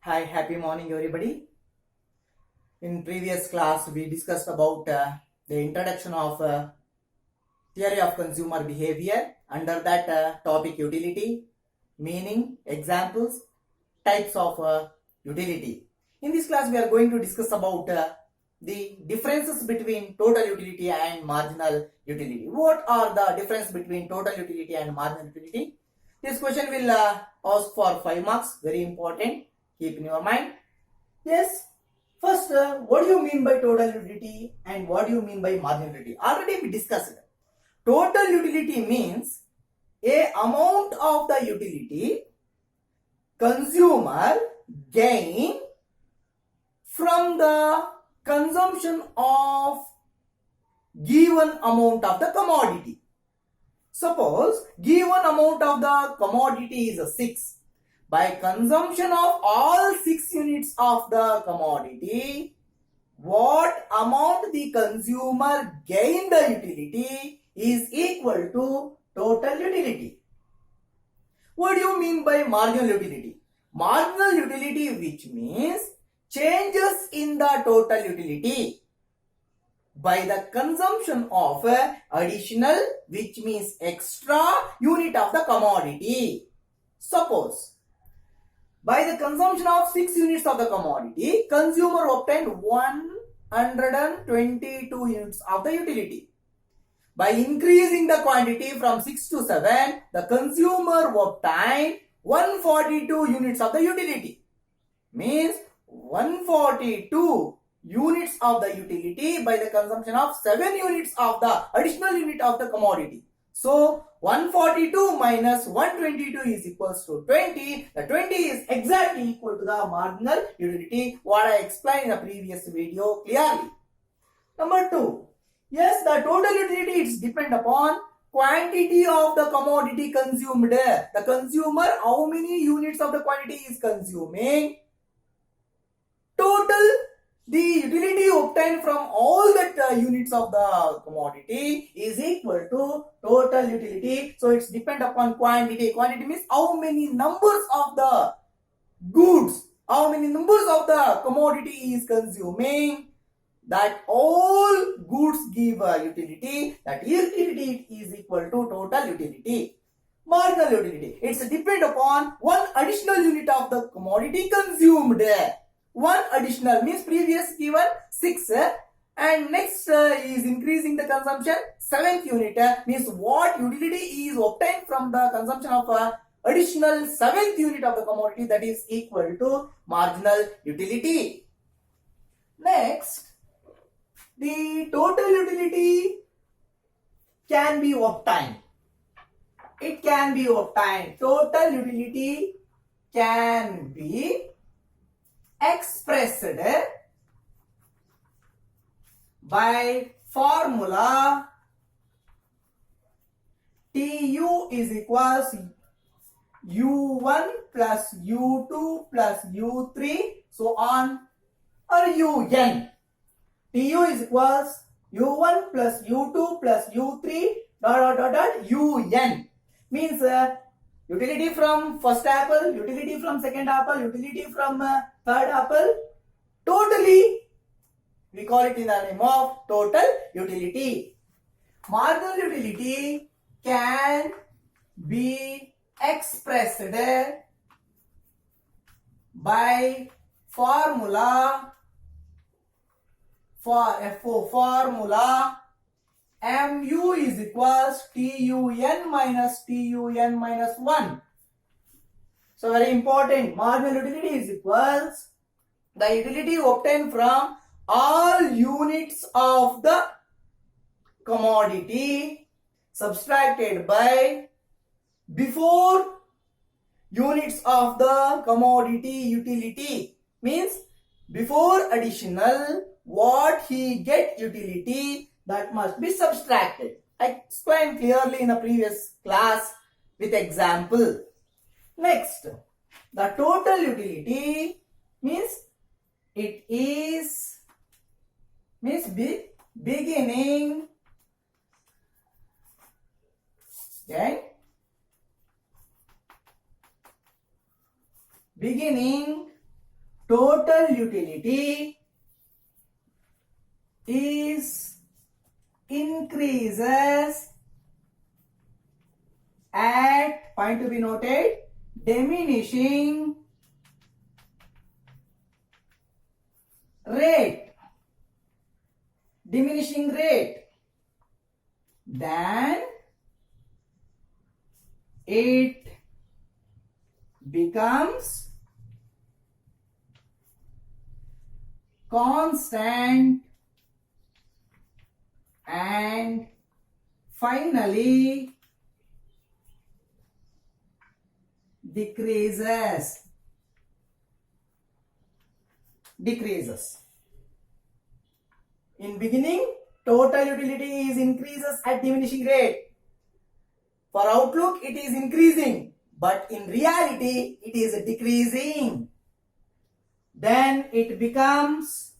Hi, happy morning, everybody. In previous class, we discussed about the introduction of theory of consumer behavior. Under that topic, utility, meaning, examples, types of utility. In this class, we are going to discuss about the differences between total utility and marginal utility. What are the difference between total utility and marginal utility? This question will ask for 5 marks. Very important. Keep in your mind. Yes. First, what do you mean by total utility and what do you mean by marginal utility? Already we discussed. Total utility means a amount of the utility consumer gain from the consumption of given amount of the commodity. Suppose given amount of the commodity is 6. By consumption of all 6 units of the commodity, what amount the consumer gain the utility is equal to total utility. What do you mean by marginal utility? Marginal utility, which means changes in the total utility by the consumption of additional, which means extra unit of the commodity. Suppose by the consumption of 6 units of the commodity, consumer obtained 122 units of the utility. By increasing the quantity from 6 to 7, the consumer obtained 142 units of the utility. Means 142 units of the utility by the consumption of 7 units of the additional unit of the commodity. So 142 minus 122 is equals to 20. The 20 is exactly equal to the marginal utility, what I explained in the previous video clearly. Number 2. Yes, the total utility is depend upon quantity of the commodity consumed. The consumer, how many units of the quantity is consuming. Total, the utility obtained from all that units of the commodity is equal to total utility. So it's depend upon quantity. Quantity means how many numbers of the goods, how many numbers of the commodity is consuming. That all goods give a utility. That utility is equal to total utility. Marginal utility, it's depend upon one additional unit of the commodity consumed. One additional means previous given 6 and next is increasing the consumption 7th unit means what utility is obtained from the consumption of additional 7th unit of the commodity, that is equal to marginal utility. Next, the total utility can be obtained. It can be obtained. Total utility can be expressed by formula Tu is equals U1 plus U2 plus U3 so on, or UN. Tu is equals U1 plus U2 plus U3 UN means utility from first apple, utility from second apple, utility from third apple. Totally, we call it in the name of total utility. Marginal utility can be expressed by formula mu is equals TUN minus 1. So very important, marginal utility is equals the utility obtained from all units of the commodity subtracted by before units of the commodity utility, means before additional what he get utility, that must be subtracted. I explained clearly in a previous class with example. Next, the total utility means it is beginning, okay, beginning total utility is increases at, point to be noted, diminishing rate, then it becomes constant and finally decreases. In beginning, total utility is increases at diminishing rate. For outlook, it is increasing, but in reality, it is decreasing. Then it becomes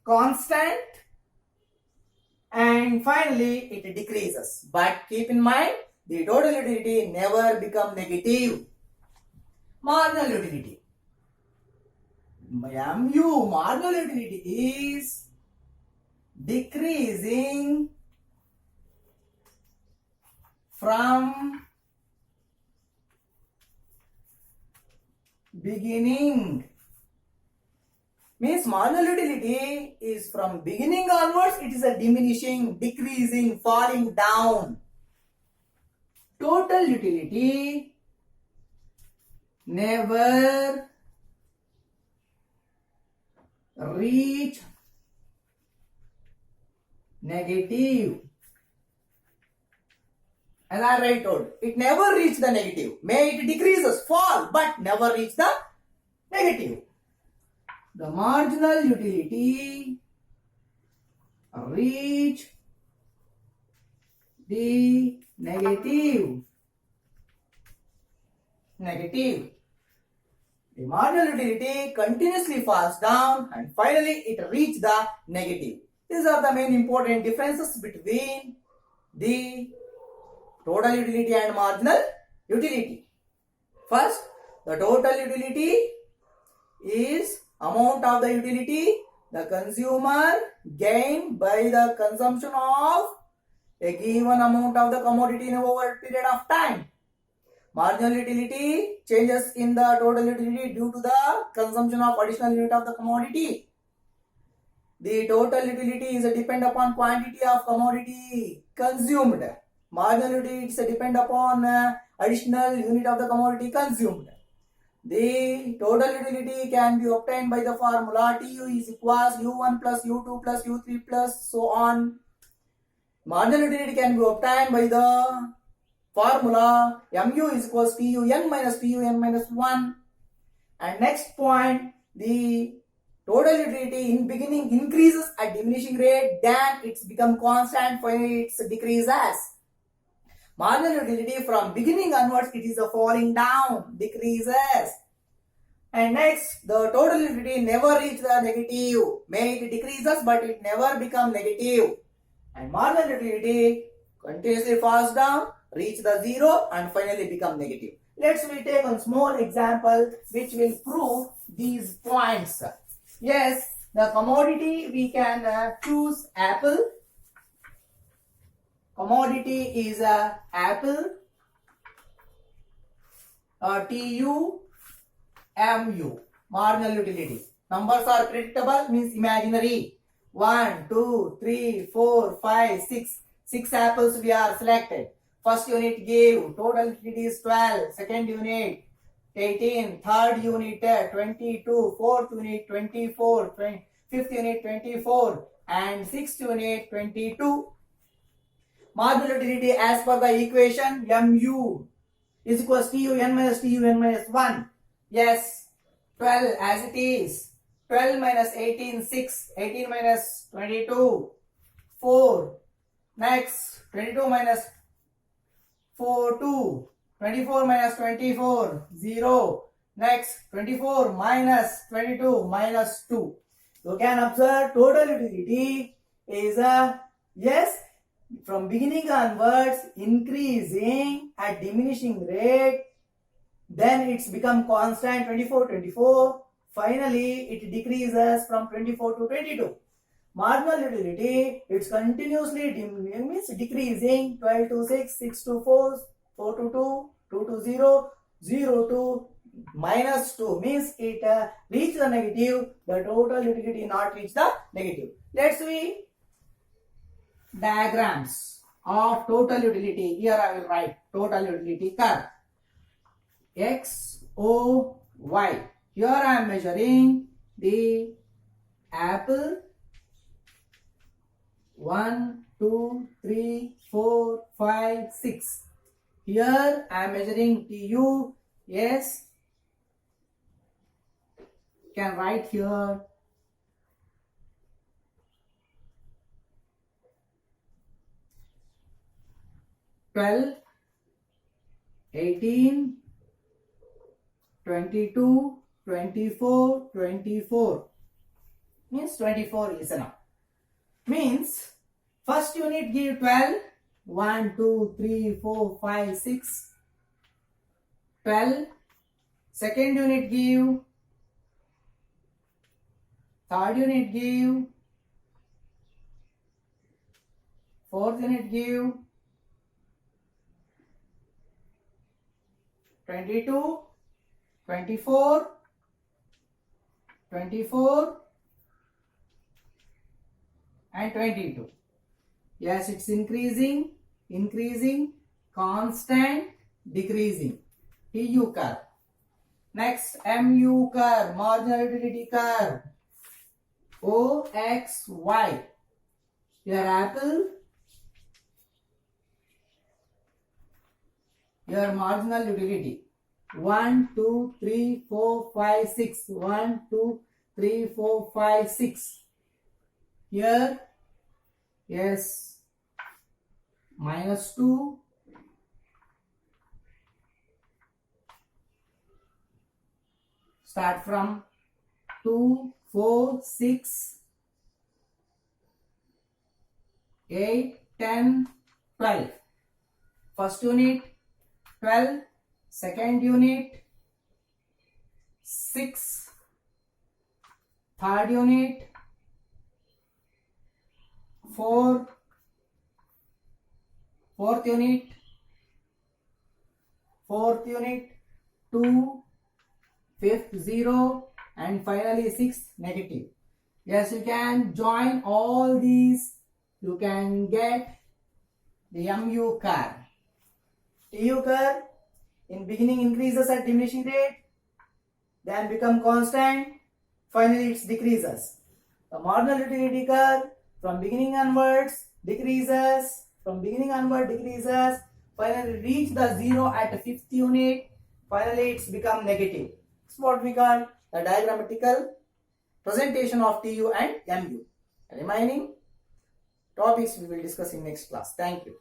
constant and finally it decreases. But keep in mind, the total utility never become negative. Marginal utility. MU, marginal utility, is decreasing from beginning. Means marginal utility is from beginning onwards, it is a diminishing, decreasing, falling down. Total utility never reach negative. As I already told, it never reach the negative. May it decreases, fall, but never reach the negative. The marginal utility reach the negative. The marginal utility continuously falls down and finally it reach the negative. These are the main important differences between the total utility and marginal utility. First, the total utility is amount of the utility the consumer gain by the consumption of a given amount of the commodity in over a period of time. Marginal utility changes in the total utility due to the consumption of additional unit of the commodity. The total utility is depend upon quantity of commodity consumed. Marginal utility is depend upon additional unit of the commodity consumed. The total utility can be obtained by the formula TU is equals U1 plus U2 plus U3 plus so on. Marginal utility can be obtained by the formula MU is equals TUN minus 1. And next point, the total utility in beginning increases at diminishing rate, then it's become constant, finally it's decreases. Marginal utility from beginning onwards, it is a falling down, decreases. And next, the total utility never reach the negative. May it decreases, but it never become negative. And marginal utility continuously falls down, reach the zero, and finally become negative. Let's we take one small example which will prove these points. Yes, the commodity we can choose apple. Commodity is apple. TU, MU. Marginal utility. Numbers are predictable, means imaginary. 1, 2, 3, 4, 5, 6. 6 apples we are selected. First unit gave total utility is 12. Second unit 18. Third unit 22. Fourth unit 24. Fifth unit 24. And sixth unit 22. Marginal utility as per the equation MU is equals TUN minus 1. Yes, 12 as it is. 12 minus 18, 6. 18 minus 22, 4. Next, 22 minus 4, 2. 24 minus 24, 0. Next, 24 minus 22, minus 2. You can observe total utility is yes, from beginning onwards increasing at diminishing rate, then it's become constant 24, 24. finally it decreases from 24 to 22. Marginal utility, it's continuously means decreasing 12 to 6, 6 to 4, 4 to 2, 2 to 0, 0 to minus 2 means it reach the negative, the total utility not reach the negative. Let's see diagrams of total utility. Here I will write total utility curve. X, O, Y. Here I am measuring the apple 1, 2, 3, 4, 5, 6. Here I am measuring TU. Yes, can write here 12, 18, 22, 24, 24 means 24 is enough. Means first unit give 12, 1, 2, 3, 4, 5, 6, 12. Second unit give, third unit give, fourth unit give 22, 24, 24 and 22. Yes, it's increasing, increasing, constant, decreasing. TU curve. Next, MU curve, marginal utility curve. OXY. Your apple, your marginal utility. 1, 2, 3, 4, 5, 6. 1, 2, 3, 4, 5, 6. Here, yes, minus 2. Start from 2, 4, 6, 8, 10, 12. First unit 12, second unit 6, third unit 4, fourth unit 2, fifth 0 and finally 6 negative. Yes, you can join all these, you can get the MU curve. TU curve in beginning increases at diminishing rate, then become constant, finally it decreases. The marginal utility curve from beginning onwards decreases, finally reach the 0 at the fifth unit, finally it's become negative. It's what we call the diagrammatical presentation of TU and MU. Remaining topics we will discuss in next class. Thank you.